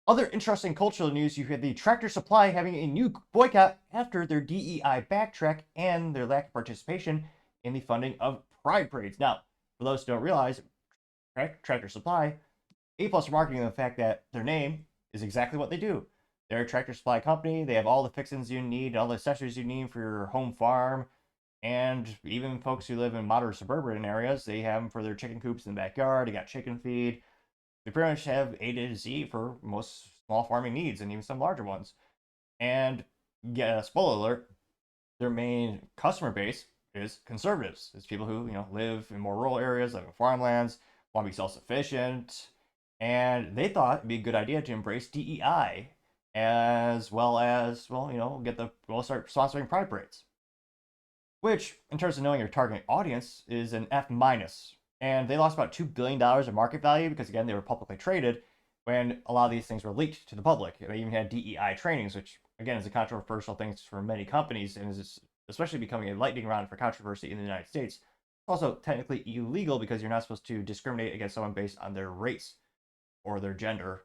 Other interesting cultural news, you had the Tractor Supply having a new boycott after their DEI backtrack and their lack of participation in the funding of pride parades. Now, for those who don't realize, Tractor Supply, A+ marketing the fact that their name is exactly what they do. They're a tractor supply company. They have all the fixings you need, all the accessories you need for your home farm, and even folks who live in moderate suburban areas, they have them for their chicken coops in the backyard. They got chicken feed. They pretty much have A to Z for most small farming needs and even some larger ones. And yeah, spoiler alert, their main customer base is conservatives. It's people who, live in more rural areas, live in farmlands, want to be self-sufficient, and they thought it'd be a good idea to embrace DEI as well as, start sponsoring pride parades, which, in terms of knowing your target audience, is an F minus. And they lost about $2 billion of market value because, again, they were publicly traded when a lot of these things were leaked to the public. They even had DEI trainings, which, again, is a controversial thing for many companies and is especially becoming a lightning rod for controversy in the United States. It's also technically illegal because you're not supposed to discriminate against someone based on their race or their gender,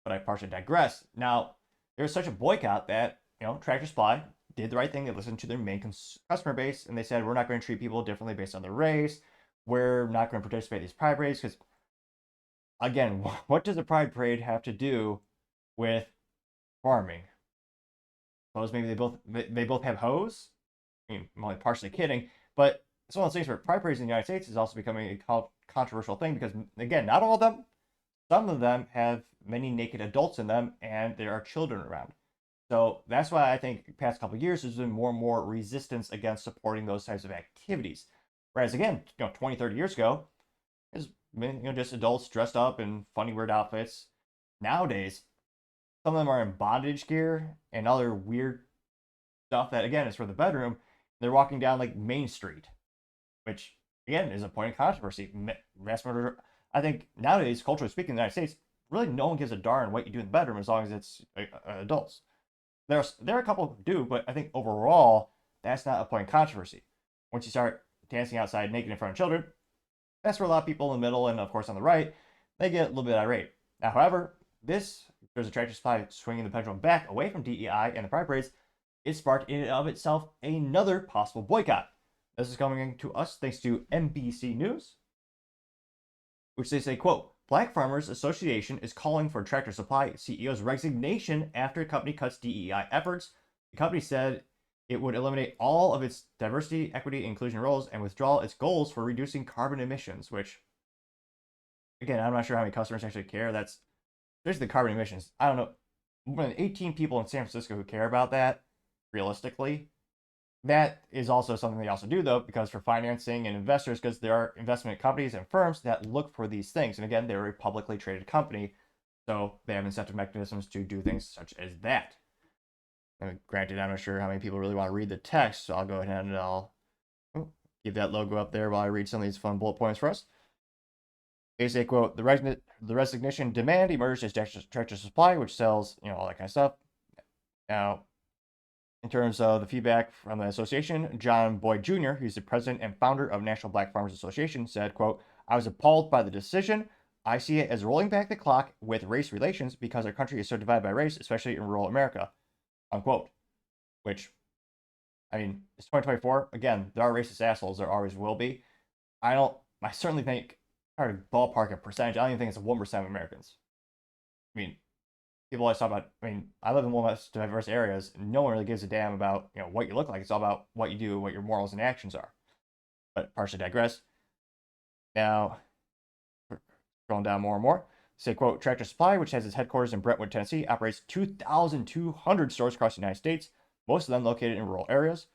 but I partially digress. Now, there was such a boycott that, Tractor Supply did the right thing. They listened to their main customer base, and they said, we're not going to treat people differently based on their race. We're not going to participate in these pride parades because, again, what does a pride parade have to do with farming? Suppose maybe they both have hoes. I mean, I'm only partially kidding, but it's one of those things where pride parades in the United States is also becoming a controversial thing because, again, not all of them. Some of them have many naked adults in them, and there are children around. So that's why I think the past couple of years there's been more and more resistance against supporting those types of activities. Whereas again, 20, 30 years ago, it's been, just adults dressed up in funny, weird outfits. Nowadays, some of them are in bondage gear and other weird stuff that, again, is for the bedroom. They're walking down like Main Street, which, again, is a point of controversy. Mass murder. I think nowadays, culturally speaking, in the United States, really no one gives a darn what you do in the bedroom as long as it's adults. There are a couple who do, but I think overall, that's not a point of controversy. Once you start dancing outside naked in front of children, that's where a lot of people in the middle and, of course, on the right, they get a little bit irate. Now, however, there's a Tractor Supply swinging the pendulum back away from DEI and the pride parades. It sparked in and of itself another possible boycott. This is coming to us thanks to NBC News, which they say, quote, Black Farmers Association is calling for Tractor Supply CEO's resignation after the company cuts DEI efforts. The company said it would eliminate all of its diversity, equity, and inclusion roles and withdraw its goals for reducing carbon emissions, which, again, I'm not sure how many customers actually care. That's basically the carbon emissions. I don't know, more than 18 people in San Francisco who care about that, realistically. That is also something they also do, though, because for financing and investors, because there are investment companies and firms that look for these things. And again, they're a publicly traded company, so they have incentive mechanisms to do things such as that. And granted, I'm not sure how many people really want to read the text, so I'll go ahead and I'll give that logo up there while I read some of these fun bullet points for us. They say, quote, the resignation demand emerged as Tractor Supply, which sells, all that kind of stuff. Now, in terms of the feedback from the association, John Boyd Jr., who's the president and founder of National Black Farmers Association, said, quote, I was appalled by the decision. I see it as rolling back the clock with race relations because our country is so divided by race, especially in rural America, unquote. Which, I mean, it's 2024. Again, there are racist assholes. There always will be. I certainly think, hard to ballpark a percentage, I don't even think it's 1% of Americans. I mean, people always talk about, I live in one of the most diverse areas. And no one really gives a damn about, what you look like. It's all about what you do, what your morals and actions are. But partially digress. Now, scrolling down more and more. Say, quote, Tractor Supply, which has its headquarters in Brentwood, Tennessee, operates 2,200 stores across the United States, most of them located in rural areas.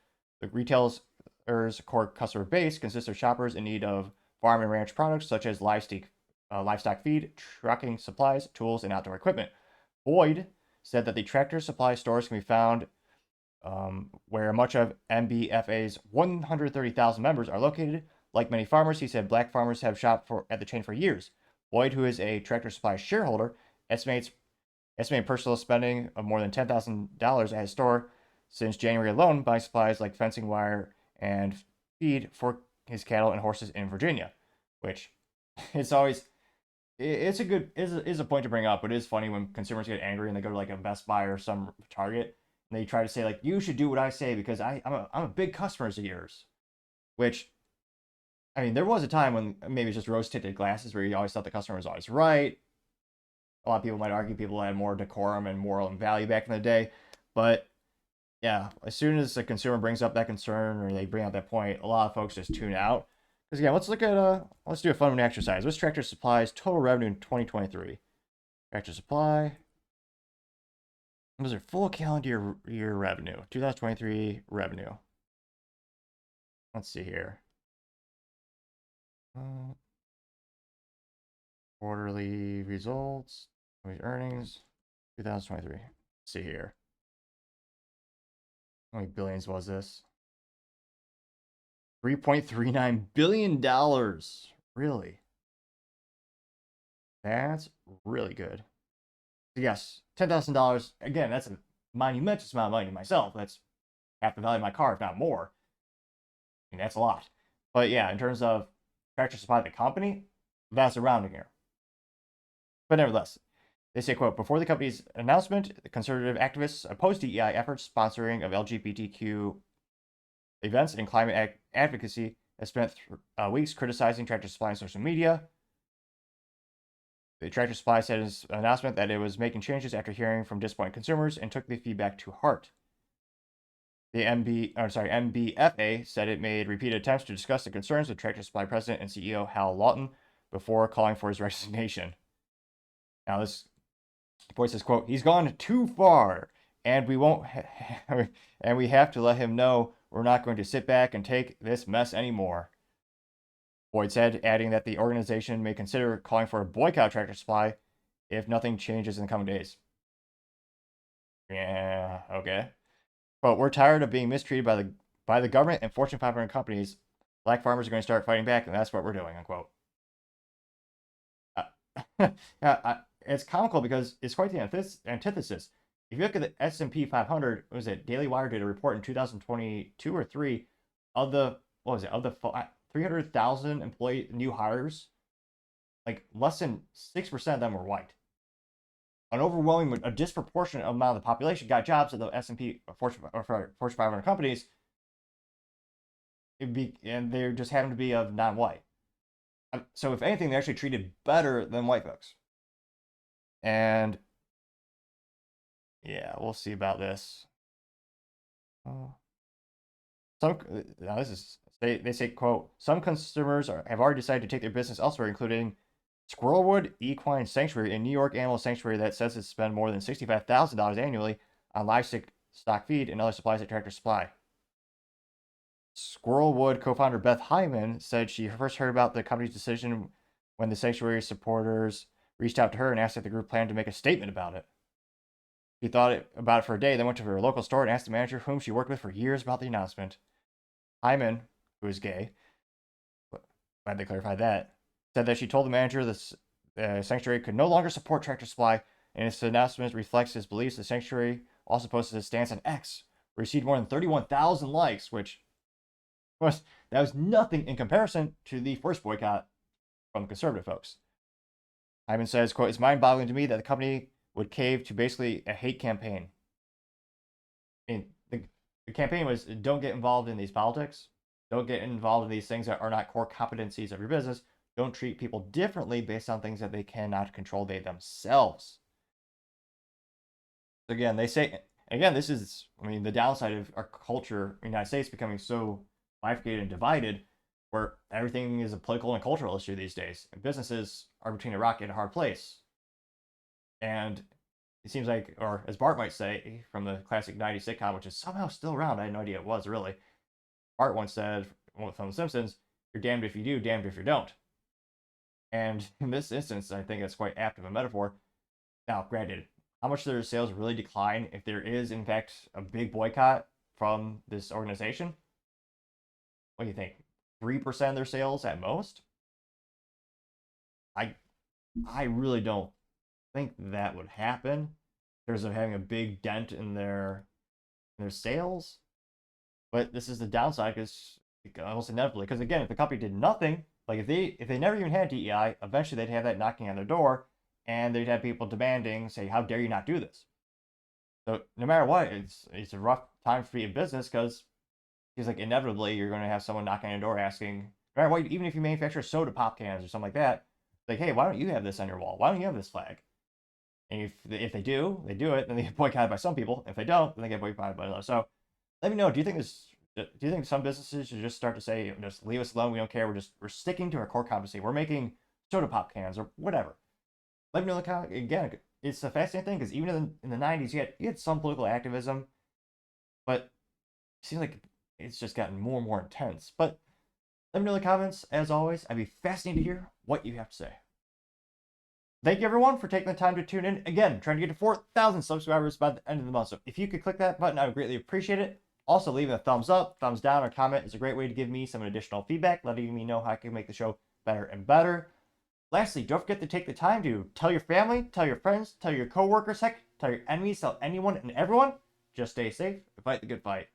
The retailer's core customer base consists of shoppers in need of farm and ranch products such as livestock feed, trucking supplies, tools, and outdoor equipment. Boyd said that the Tractor Supply stores can be found where much of NBFA's 130,000 members are located. Like many farmers, he said black farmers have shopped at the chain for years. Boyd, who is a Tractor Supply shareholder, estimated personal spending of more than $10,000 at his store since January alone, buying supplies like fencing wire and feed for his cattle and horses in Virginia, which is always, it's a good is a point to bring up, but it is funny when consumers get angry and they go to like a Best Buy or some Target and they try to say like you should do what I say because I'm a big customer of yours. Which I mean, there was a time when maybe it's just rose tinted glasses where you always thought the customer was always right. A lot of people might argue people had more decorum and moral and value back in the day, but yeah, as soon as a consumer brings up that concern or they bring up that point, a lot of folks just tune out. Because again, let's do a fun exercise. What's Tractor Supply's total revenue in 2023? Tractor Supply. What was their full calendar year revenue? 2023 revenue. Let's see here. Quarterly results, earnings, 2023. Let's see here. How many billions was this? $3.39 billion. Really? That's really good. So yes, $10,000. Again, that's a monumentous amount of money to myself. That's half the value of my car, if not more. I mean, that's a lot. But yeah, in terms of Tractor Supply, the company, that's a rounding here. But nevertheless, they say, quote, before the company's announcement, the conservative activists opposed DEI efforts sponsoring of LGBTQ events and climate advocacy have spent weeks criticizing Tractor Supply on social media. The Tractor Supply said in its announcement that it was making changes after hearing from disappointed consumers and took the feedback to heart. The MBFA said it made repeated attempts to discuss the concerns with Tractor Supply President and CEO Hal Lawton before calling for his resignation. Now, this voice says, quote, he's gone too far, and we won't, and we have to let him know we're not going to sit back and take this mess anymore. Boyd said, adding that the organization may consider calling for a boycott of Tractor Supply if nothing changes in the coming days. Yeah, okay. But we're tired of being mistreated by the government and Fortune 500 companies. Black farmers are going to start fighting back, and that's what we're doing, unquote. Yeah, it's comical because it's quite the antithesis. If you look at the S&P 500, what was it? Daily Wire did a report in 2022 or 3 of the 300,000 employee new hires, like less than 6% of them were white. An overwhelming, a disproportionate amount of the population got jobs at the S&P Fortune 500 companies, and they just happened to be of non-white. So if anything, they're actually treated better than white folks. And yeah, we'll see about this. They say, quote, some consumers have already decided to take their business elsewhere, including Squirrelwood Equine Sanctuary in New York Animal Sanctuary that says it spends more than $65,000 annually on livestock feed and other supplies at Tractor Supply. Squirrelwood co-founder Beth Hyman said she first heard about the company's decision when the sanctuary supporters reached out to her and asked if the group planned to make a statement about it. She thought about it for a day, then went to her local store and asked the manager, whom she worked with for years, about the announcement. Hyman, who is gay, glad they clarified that, said that she told the manager the sanctuary could no longer support Tractor Supply, and its announcement reflects his beliefs. The sanctuary also posted a stance on X, received more than 31,000 likes, which was nothing in comparison to the first boycott from the conservative folks. Hyman says, quote, it's mind-boggling to me that the company would cave to basically a hate campaign. I mean, the campaign was, don't get involved in these politics. Don't get involved in these things that are not core competencies of your business. Don't treat people differently based on things that they cannot control they themselves. Again, they say, again, this is, I mean, the downside of our culture in the United States becoming so bifurcated and divided, where everything is a political and cultural issue these days. And businesses are between a rock and a hard place. And it seems like, or as Bart might say from the classic 90s sitcom, which is somehow still around, I had no idea it was really. Bart once said from The Simpsons, you're damned if you do, damned if you don't. And in this instance, I think that's quite apt of a metaphor. Now, granted, how much do their sales really decline if there is, in fact, a big boycott from this organization? What do you think? 3% of their sales at most? I really don't think that would happen in terms of having a big dent in their sales. But this is the downside, because almost inevitably, because again, if the company did nothing, Like if they never even had DEI, eventually they'd have that knocking on their door, and they'd have people demanding, say, how dare you not do this? So no matter what, it's a rough time for you in business because he's like inevitably you're going to have someone knocking on your door asking, no matter what, even if you manufacture soda pop cans or something like that, like, hey, why don't you have this on your wall? Why don't you have this flag? And if they do it, then they get boycotted by some people. If they don't, then they get boycotted by others. So let me know. Do you think some businesses should just start to say, just leave us alone? We don't care. We're sticking to our core competency. We're making soda pop cans or whatever. Let me know in the comment. Again, it's a fascinating thing because even in the 90s, you had some political activism, but it seems like it's just gotten more and more intense. But let me know in the comments. As always, I'd be fascinated to hear what you have to say. Thank you, everyone, for taking the time to tune in. Again, trying to get to 4,000 subscribers by the end of the month. So if you could click that button, I would greatly appreciate it. Also, leaving a thumbs up, thumbs down, or comment is a great way to give me some additional feedback, letting me know how I can make the show better and better. Lastly, don't forget to take the time to tell your family, tell your friends, tell your coworkers, heck, tell your enemies, tell anyone and everyone. Just stay safe and fight the good fight.